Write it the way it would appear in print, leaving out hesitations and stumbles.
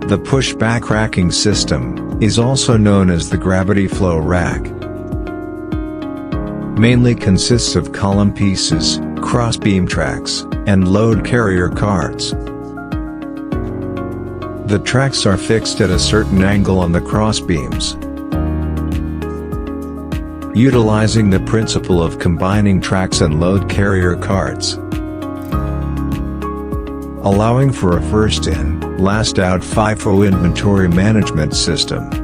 The pushback racking system is also known as the gravity flow rack. Mainly consists of column pieces, crossbeam tracks, and load carrier carts. The tracks are fixed at a certain angle on the crossbeams. Utilizing the principle of combining tracks and load carrier carts, allowing for a first in, last out FIFO inventory management system.